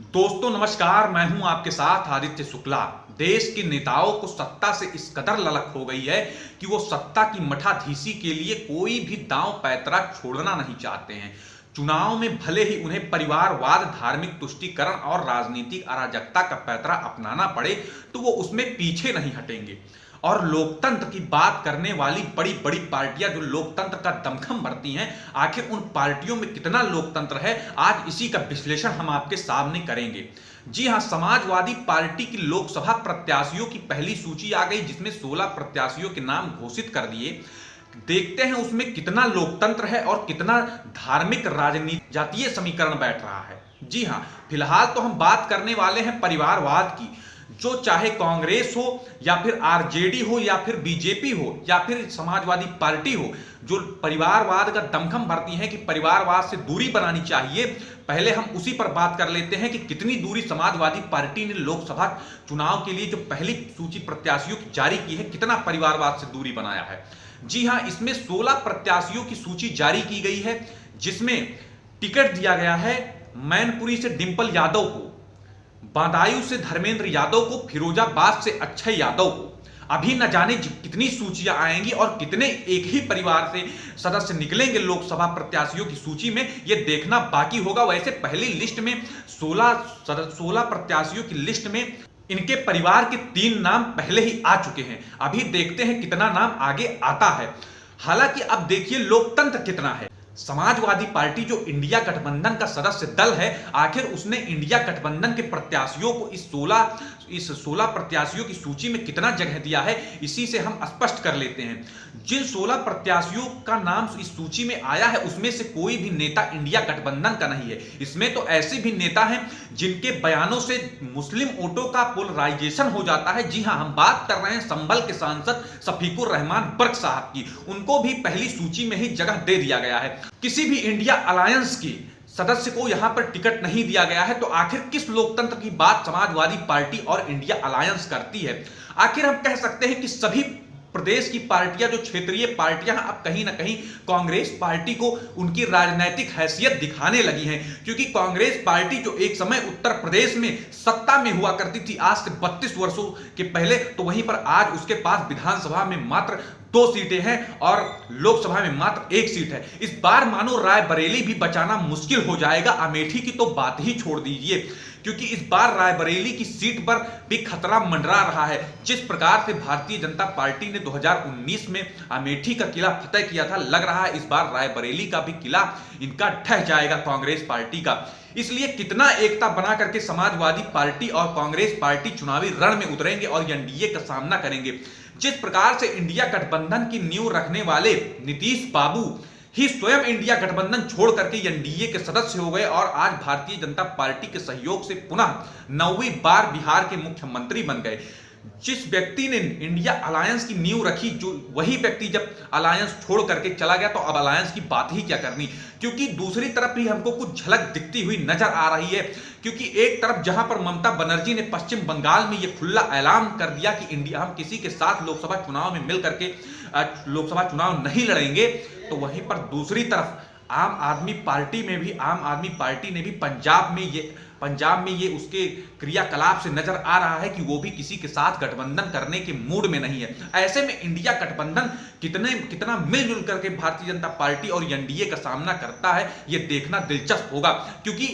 दोस्तों नमस्कार, मैं हूं आपके साथ आदित्य शुक्ला। देश के नेताओं को सत्ता से इस कदर ललक हो गई है कि वो सत्ता की मठाधीशी के लिए कोई भी दांव पैतरा छोड़ना नहीं चाहते हैं। चुनाव में भले ही उन्हें परिवारवाद, धार्मिक तुष्टीकरण और राजनीतिक अराजकता का पैतरा अपनाना पड़े तो वो उसमें पीछे नहीं हटेंगे। और लोकतंत्र की बात करने वाली बड़ी बड़ी पार्टियां जो लोकतंत्र का दमखम भरती हैं, आखिर उन पार्टियों में कितना लोकतंत्र है, आज इसी का विश्लेषण हम आपके सामने करेंगे। जी हां, समाजवादी पार्टी की लोकसभा प्रत्याशियों की पहली सूची आ गई, जिसमें 16 प्रत्याशियों के नाम घोषित कर दिए। देखते हैं उसमें कितना लोकतंत्र है और कितना धार्मिक राजनीति जातीय समीकरण बैठ रहा है। जी हां, फिलहाल तो हम बात करने वाले हैं परिवारवाद की। जो चाहे कांग्रेस हो या फिर आरजेडी हो या फिर बीजेपी हो या फिर समाजवादी पार्टी हो, जो परिवारवाद का दमखम भरती है कि परिवारवाद से दूरी बनानी चाहिए, पहले हम उसी पर बात कर लेते हैं कि कितनी दूरी समाजवादी पार्टी ने लोकसभा चुनाव के लिए जो पहली सूची प्रत्याशियों की जारी की है, कितना परिवारवाद से दूरी बनाया है। जी हां, इसमें 16 प्रत्याशियों की सूची जारी की गई है, जिसमें टिकट दिया गया है मैनपुरी से डिंपल यादव को, बदायूं से धर्मेंद्र यादव को, फिरोजाबाद से अक्षय यादव को। अभी न जाने कितनी सूचियां आएंगी और कितने एक ही परिवार से सदस्य निकलेंगे लोकसभा प्रत्याशियों की सूची में, यह देखना बाकी होगा। वैसे पहली लिस्ट में 16 प्रत्याशियों की लिस्ट में इनके परिवार के 3 नाम पहले ही आ चुके हैं। अभी देखते हैं कितना नाम आगे आता है। हालांकि अब देखिए लोकतंत्र कितना है। समाजवादी पार्टी जो इंडिया गठबंधन का सदस्य दल है, आखिर उसने इंडिया गठबंधन के प्रत्याशियों को इस 16 प्रत्याशियों की सूची में कितना जगह दिया है, इसी से हम स्पष्ट कर लेते हैं। जिन 16 प्रत्याशियों का नाम इस सूची में आया है, उसमें से कोई भी नेता इंडिया गठबंधन का नहीं है। इसमें तो ऐसे भी नेता हैं जिनके बयानों से मुस्लिम वोटों का पोलराइजेशन हो जाता है। जी हां, हम बात कर रहे हैं संभल के सांसद शफीकुर रहमान बर्क साहब की। उनको भी पहली सूची में ही जगह दे दिया गया है। किसी भी इंडिया अलायंस की सदस्य को यहां पर टिकट नहीं दिया गया है, तो आखिर किस लोकतंत्र की बात समाजवादी पार्टी और इंडिया अलायंस करती है। आखिर हम कह सकते हैं कि सभी प्रदेश की पार्टियां, जो क्षेत्रीय पार्टियां हैं, अब कहीं ना कहीं कांग्रेस पार्टी को उनकी राजनीतिक हैसियत दिखाने लगी हैं। क्योंकि कांग्रेस पार्टी जो एक समय उत्तर प्रदेश में सत्ता में हुआ करती थी आज से 32 वर्षों के पहले, तो वहीं पर आज उसके पास विधानसभा में मात्र 2 सीटें हैं और लोकसभा में मात्र 1 सीट है। इस बार मानो रायबरेली भी बचाना मुश्किल हो जाएगा। अमेठी की तो बात ही छोड़ दीजिए, क्योंकि इस बार रायबरेली की सीट पर भी खतरा मंडरा रहा है। जिस प्रकार से भारतीय जनता पार्टी ने 2019 में अमेठी का किला फतेह किया था, लग रहा है इस बार रायबरेली का भी किला इनका ढह जाएगा कांग्रेस पार्टी का। इसलिए कितना एकता बना करके समाजवादी पार्टी और कांग्रेस पार्टी चुनावी रण में उतरेंगे और एनडीए का सामना करेंगे। जिस प्रकार से इंडिया गठबंधन की नींव रखने वाले नीतीश बाबू ही स्वयं इंडिया गठबंधन छोड़ करके एनडीए के सदस्य हो गए और आज भारतीय जनता पार्टी के सहयोग से पुनः 9वीं बार बिहार के मुख्यमंत्री बन गए। जिस व्यक्ति ने इंडिया अलायंस की नींव रखी, जो वही व्यक्ति जब अलायंस छोड़ करके चला गया, तो अब अलायंस की बात ही क्या करनी। क्योंकि दूसरी तरफ भी हमको कुछ झलक दिखती हुई नजर आ रही है। क्योंकि एक तरफ जहां पर ममता बनर्जी ने पश्चिम बंगाल में यह खुला ऐलान कर दिया कि इंडिया हम किसी के साथ लोकसभा चुनाव में मिल करके लोकसभा चुनाव नहीं लड़ेंगे, तो वहीं पर दूसरी तरफ आम आदमी पार्टी ने भी पंजाब में ये उसके क्रियाकलाप से नजर आ रहा है कि वो भी किसी के साथ गठबंधन करने के मूड में नहीं है। ऐसे में इंडिया गठबंधन कितना मिलजुल करके भारतीय जनता पार्टी और एनडीए का सामना करता है, ये देखना दिलचस्प होगा। क्योंकि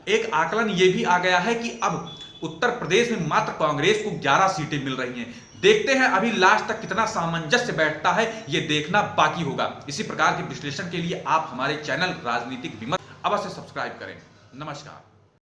एक आकलन ये भी आ गया है कि अब उत्तर प्रदेश में मात्र कांग्रेस को 11 सीटें मिल रही हैं। देखते हैं अभी लास्ट तक कितना सामंजस्य बैठता है, यह देखना बाकी होगा। इसी प्रकार के विश्लेषण के लिए आप हमारे चैनल राजनीतिक विमर्श अवश्य सब्सक्राइब करें। नमस्कार।